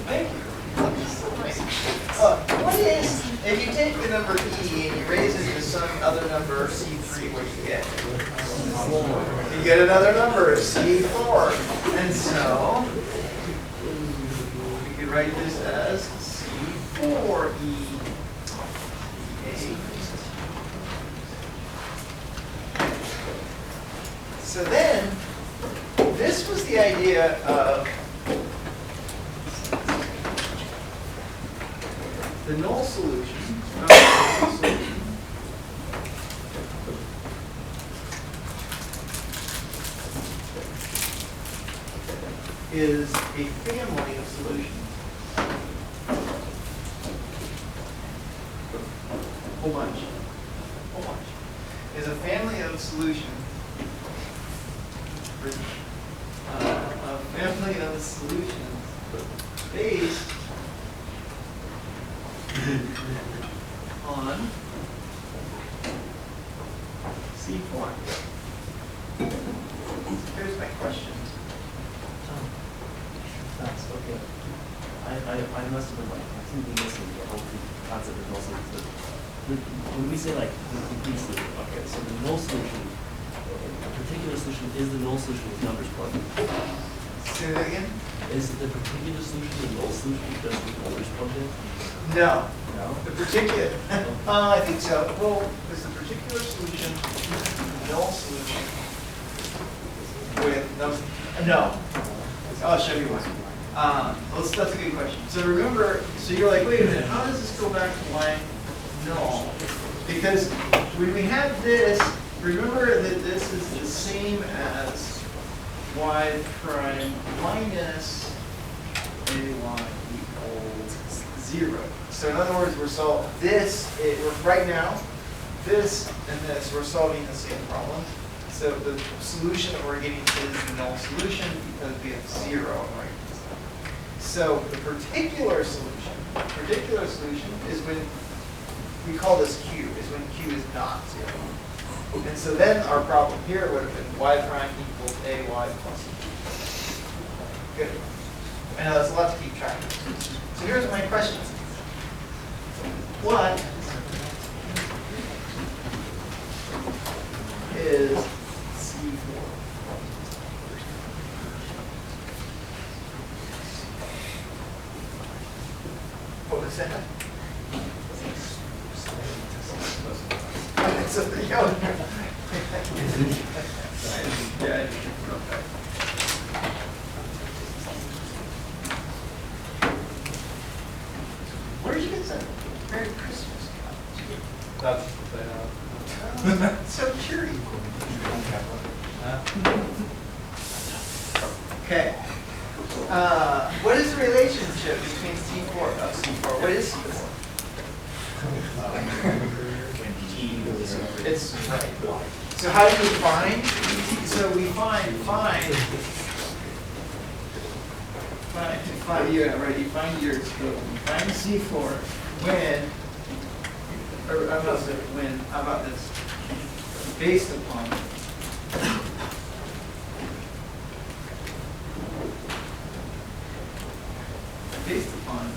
Thank you. What is, if you take the number e and you raise it to some other number, c3, what do you get? 4. You get another number, c4. And so, we could write this as c4e. So then, this was the idea of the null solution. Is a family of solutions. Whole bunch. Whole bunch. Is a family of solutions. A family of solutions based on C4. Here's my question. That's okay. I must have been like completely missing the whole concept of null solution. When we say like the complete solution, okay, so the null solution, a particular solution is the null solution with numbers plugged in. Say that again? Is the particular solution the null solution because with numbers plugged in? No. No? The particular, I think so. Well, is the particular solution null solution with numbers? No. I'll show you one. That's a good question. So remember, so you're like, wait a minute, how does this go back to line null? Because when we have this, remember that this is the same as y prime minus ay equals 0. So in other words, we're solving this, right now, this and this, we're solving the same problem. So the solution that we're getting is the null solution because we have 0 right. So the particular solution is when, we call this q, is when q is not 0. And so then our problem here would have been y prime equals ay plus e. Good. I know that's a lot to keep track of. So here's my question. What is C4? What was that? So the where did you get that? Merry Christmas. That's so cheery. Okay. What is the relationship between C4? What is C4? It's right. So how do you find? So we find yeah, right. You find your find C4 when, or I'm not saying when. How about this? Based upon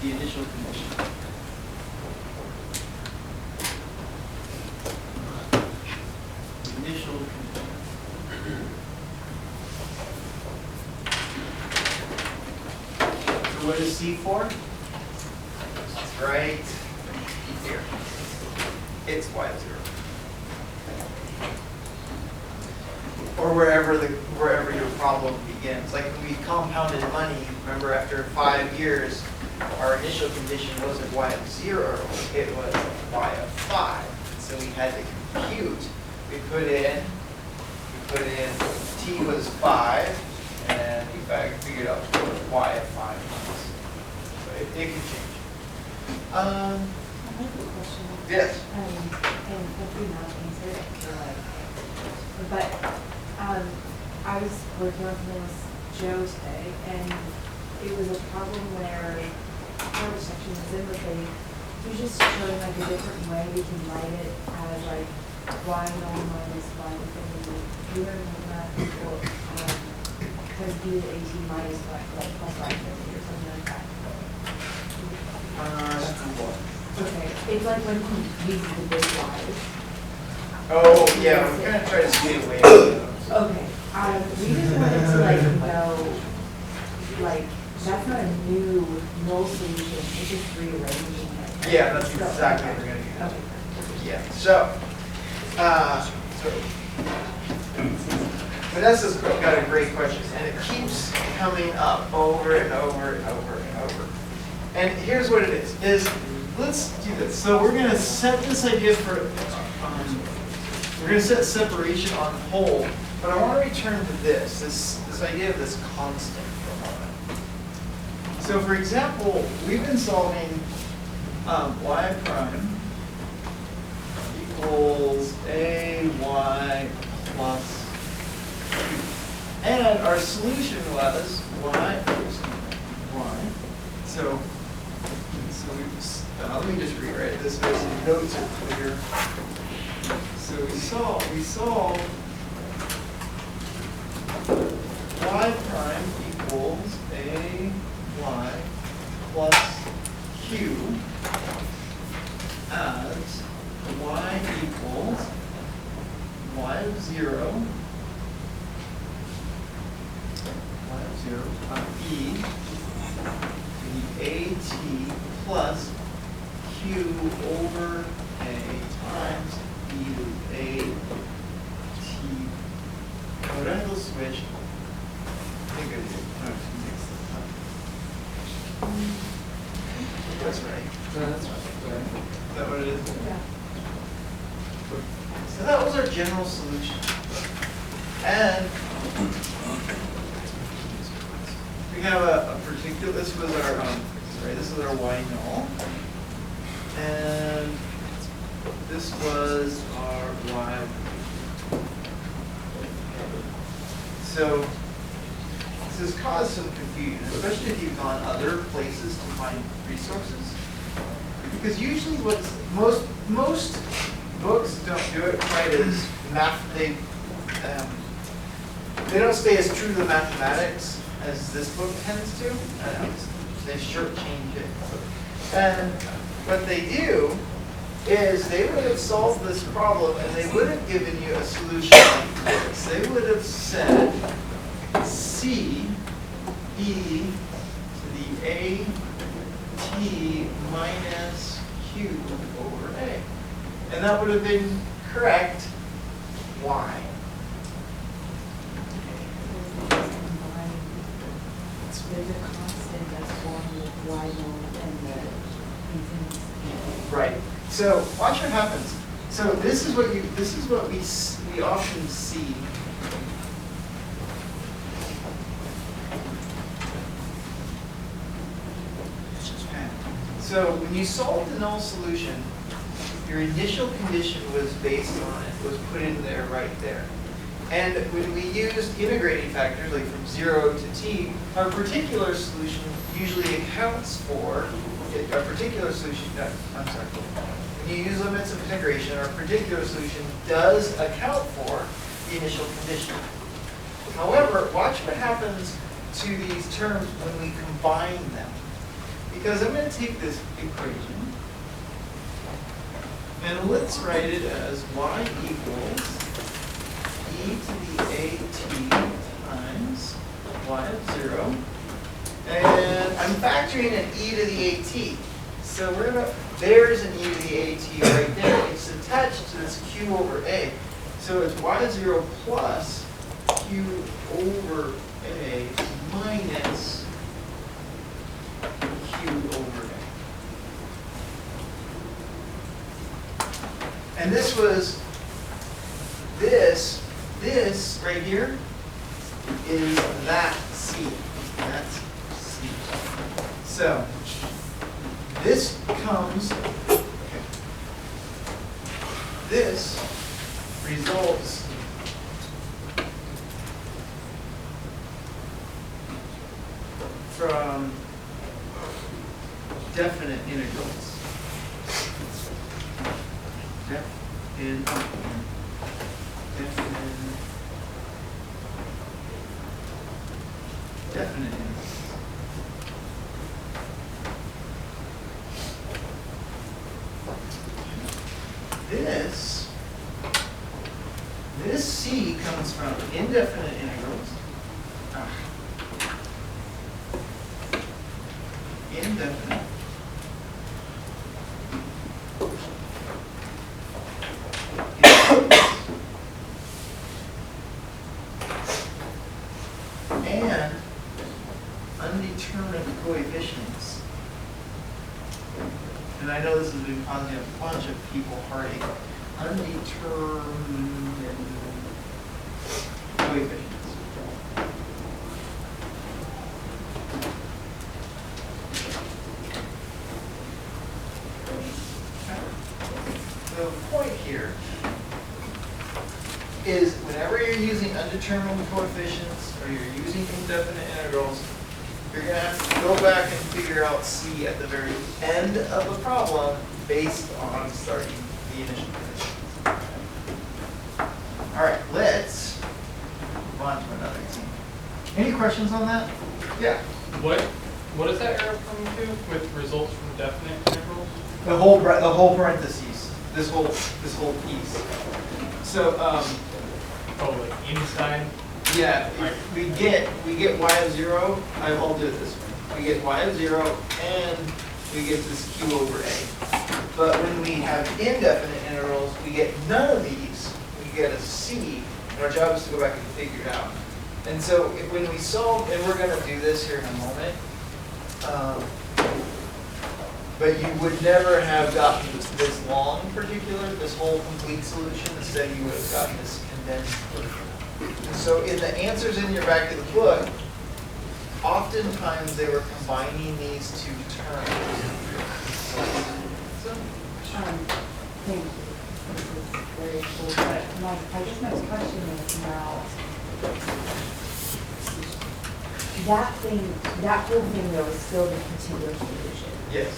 the initial condition. Initial condition. So what is C4? It's right here. It's y0. Or wherever your problem begins. Like when we compounded money, remember after 5 years, our initial condition wasn't y of 0, it was y of 5. So we had to compute. We put in t was 5, and we figured out y of 5 was. So it can change. I have a question. Yes. And hopefully not answer it. But I was working on this Joe today, and it was a problem where part of the section was in, but he was just showing like a different way we can write it as like y null minus y infinity. We were in that equal because b to at minus y plus y infinity or something like that. it's like when he uses the big Y's. Oh, yeah, we're gonna try to stay away from those. Okay, we just wanted to like know, like, that's not a new null solution, it's just rearranging it. Yeah, that's So, exactly okay. what we're gonna do. Okay. Yeah, so Vanessa's got a great question, and it keeps coming up over and over and over and over. And here's what it is let's do this. So we're gonna set this idea for, we're gonna set separation on hold, but I wanna return to this idea of this constant for a moment. So for example, we've been solving y prime equals ay plus q. And our solution was y. So we just, let me just rewrite it this way so the notes are clear. So we solve y prime equals ay plus q as y equals y of 0 e to the at plus q over a times e to a t. Would I go switch? I think I did. No, that's right. No, that's right. Is that what it is? Yeah. So that was our general solution. And we have a particular, this was our, this is our y null. And this was our y. So this has caused some confusion, especially if you've gone other places to find resources. Because usually most books don't do it quite as they don't stay as true to the mathematics as this book tends to. They shortchange it. And what they do is they would have solved this problem and they would have given you a solution like this. They would have said C e to the a t minus q over a. And that would have been correct. Why? There's a constant that's formed with y null and the infinite. Right. So watch what happens. So this is what we often see. So when you solve the null solution, your initial condition was based on it, was put in there right there. And when we used integrating factors, like from 0 to t, our particular solution usually accounts for, our particular solution, I'm sorry, when you use limits of integration, our particular solution does account for the initial condition. However, watch what happens to these terms when we combine them. Because I'm going to take this equation, and let's write it as y equals e to the at times y of 0. And I'm factoring an e to the at. So we're going to, there's an e to the at right there. It's attached to this q over a. So it's y of 0 plus q over a minus q over a. And this was, this right here is that C. That's C. So this comes, this results from definite integrals. Definite integrals. from indefinite integrals. Indefinite. And undetermined coefficients. And I know this has been causing a bunch of people heartache. Undetermined coefficients. The point here is whenever you're using undetermined coefficients or you're using indefinite integrals, you're going to have to go back and figure out C at the very end of the problem based on starting the initial conditions. All right, let's move on to another example. Any questions on that? Yeah. What is that arrow coming to with results from definite integrals? The whole parentheses. This whole piece. So Oh, like inside? yeah, we get y of 0. I'll do it this way. We get y of 0 and we get this q over a. But when we have indefinite integrals, we get none of these. We get a c, and our job is to go back and figure it out. And so when we solve, and we're going to do this here in a moment, but you would never have gotten this long particular, this whole complete solution. Instead, you would have gotten this condensed version. So in the answers in your back of the book, oftentimes they were combining these two terms. Thank you. This is very cool, but I guess my question is about that whole thing though is still the particular solution. Yes.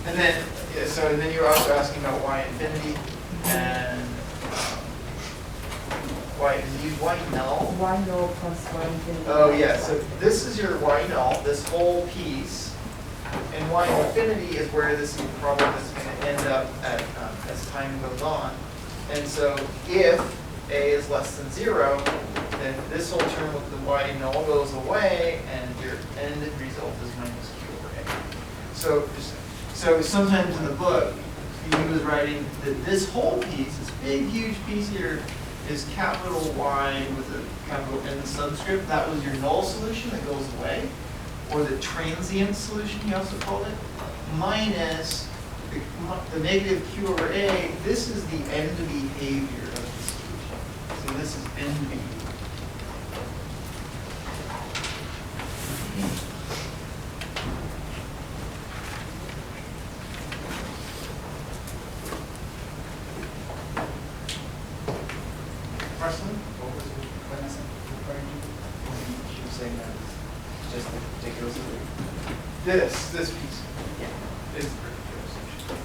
And then, yeah, so and then you were also asking about y infinity and y null. Y null plus y infinity. Oh yeah, so this is your y null, this whole piece, and y infinity is where this problem is going to end up at as time goes on. And so if a is less than 0, then this whole term with the y null goes away, and your end result is minus q over a. So sometimes in the book, he was writing that this whole piece, this big, huge piece here, is capital Y with a capital N subscript. That was your null solution that goes away, or the transient solution, he also called it, minus the negative q over a. This is the end behavior of the solution. So this is end behavior. Marceline? What was when I said required you? She was saying that it's just the particular solution. This piece is the particular solution.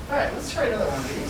All right, let's try another one of these.